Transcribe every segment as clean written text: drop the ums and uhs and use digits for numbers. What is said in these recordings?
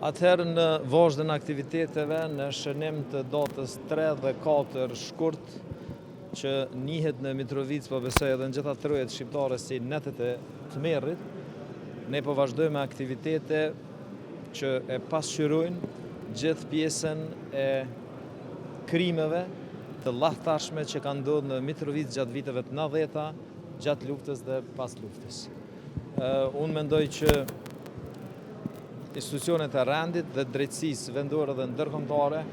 Atëherë në vazhdën e aktiviteteve në shënim të datës 3 dhe 4 shkurt që njihet në Mitrovicë, po besoj edhe në gjitha trojet shqiptare si netet e Tmerrit, ne po vazhdojmë me aktivitete që e pasqyrojnë gjithë pjesën e krimeve të llahtarshme që kanë ndodhur në Mitrovicë gjatë viteve të 90-ta, gjatë luftës dhe pas luftës. Unë mendoj që institucionet e rendit dhe drejtësisë vendore dhe ndërkombëtare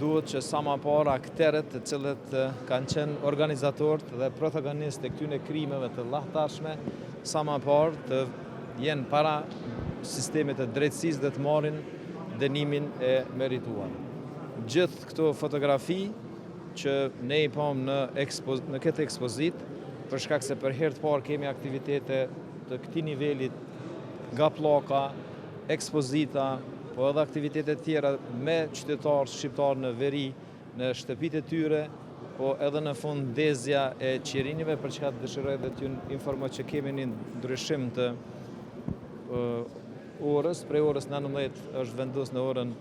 duhet që sa më parë aktorët të cilët kanë qenë organizatorët dhe protagonistë e këtyre krimeve të llahtarshme sa më parë të jenë para sistemit të drejtësisë dhe të marrin dënimin e merituar. Gjithë këto fotografi që ne i pam në këtë ekspozitë, për shkak se për herë të parë kemi aktivitete të këtij nivelit nga pllaka, ekspozita, po edhe aktivitetet tjera me qytetarë shqiptarë në veri, në shtëpitë e tyre, po edhe në fund ndezja e qirinjeve, për çka dëshiroj dhe t'ju informoj që kemi një ndryshim të orës, prej orës 19 është vendosur në orën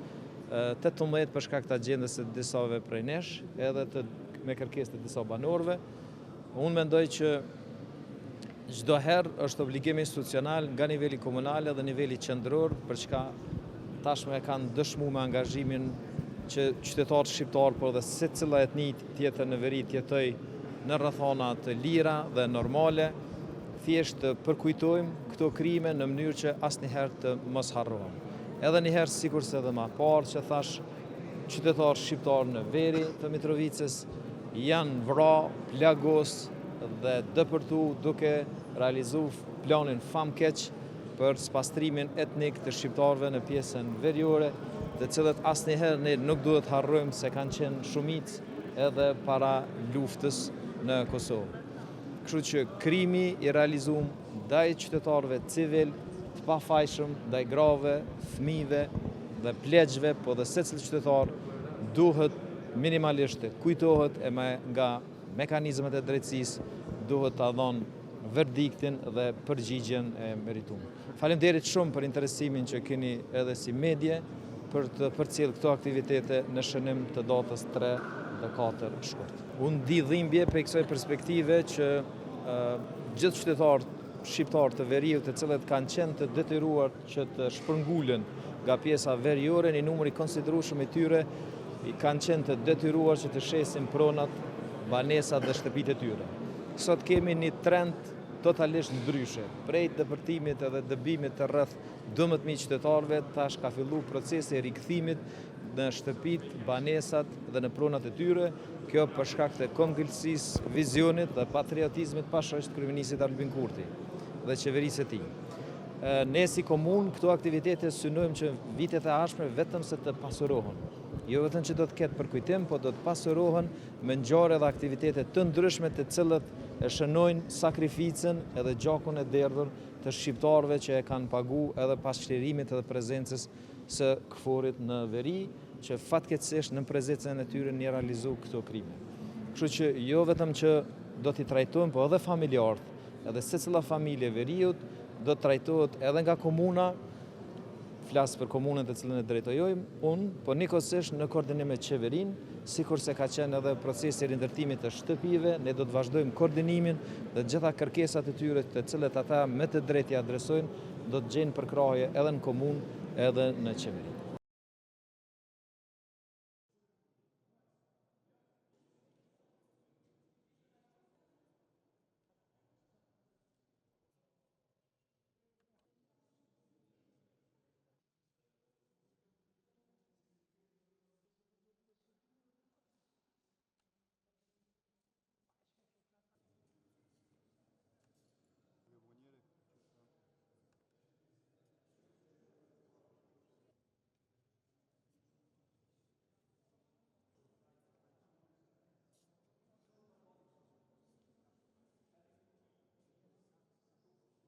18 për shkak të agjendës së disave prej nesh, edhe me kërkesë të disa banorëve. Unë mendoj që çdo herë është obligim institucional nga niveli komunal dhe niveli qendror, për çka tashmë e kanë dëshmuar me angazhimin që qytetarët shqiptar, por edhe secila etni tjetër në veri të jetojë në rrethana të lira dhe normale, thjesht të përkujtojmë këto krime në mënyrë që asnjëherë të mos harrohen. Edhe një herë sikurse edhe më parë që thash, qytetarë shqiptar në veri të Mitrovicës janë vrarë plagos dhe dëpërtu duke realizuar planin famkeq për spastrimin etnik të shqiptarëve në pjesën veriore, të cilët asnjëherë ne nuk duhet harrojmë se kanë qenë shumicë edhe para luftës në Kosovë. Kështu që krimi i realizuar ndaj qytetarëve civil të pafajshëm, ndaj grave, fëmijëve dhe pleqjve, po dhe secili qytetar duhet minimalisht të kujtohet nga mekanizmat e drejtësisë, duhet ta dhënë verdiktin dhe përgjigjen e merituar. Faleminderit shumë për interesimin që keni edhe si medie për të përcjellë këto aktivitete në shënim të datës 3 dhe 4 shkurt. Unë di dhimbje për kësaj perspektive që gjithë qytetarët shqiptar të veriut, të cilët kanë qenë të detyruar që të shpërngulen nga pjesa veriore, një numër i konsiderueshëm i tyre kanë qenë të detyruar që të shesin pronat, banesat dhe shtëpitë e tyre. Sot kemi një trend totalisht ndryshe. Prej depërtimit edhe dëbimit të rreth 12.000 qytetarëve, tash ka filluar procesi i rikthimit në shtëpitë, banesat dhe në pronat e tyre. Kjo për shkak të këmbgëlsisë, vizionit dhe patriotizmit pashërisht të kryeministit Albin Kurti dhe qeverisë e tij. Ne si komunë këto aktivitete synojmë që vitet e ardhshme vetëm se të pasurohen. Jo vetëm që do të ketë përkujtim, po do të pasurohen me ngjarje dhe aktivitete të ndryshme të cilët e shënojnë sakrificën edhe gjakun e derdhur të shqiptarëve që e kanë paguar edhe pas çlirimit edhe prezencës së KFOR-it në veri, që fatkeqësisht në prezencën e tyre një realizu këto krime. Kështu që jo vetëm që do t'i trajtojmë, po edhe familjarët, edhe secila familje e veriut do të trajtohet edhe nga komuna, flas për komunën të cilën e drejtojmë unë, po njëkohësisht në koordinim me qeverinë, sikurse ka qenë edhe procesi i rindërtimit të shtëpive, ne do të vazhdojmë koordinimin dhe gjitha kërkesat e tyre të cilët ata me të drejtë i adresojnë, do të gjejnë përkrahje edhe në komunë edhe në qeveri.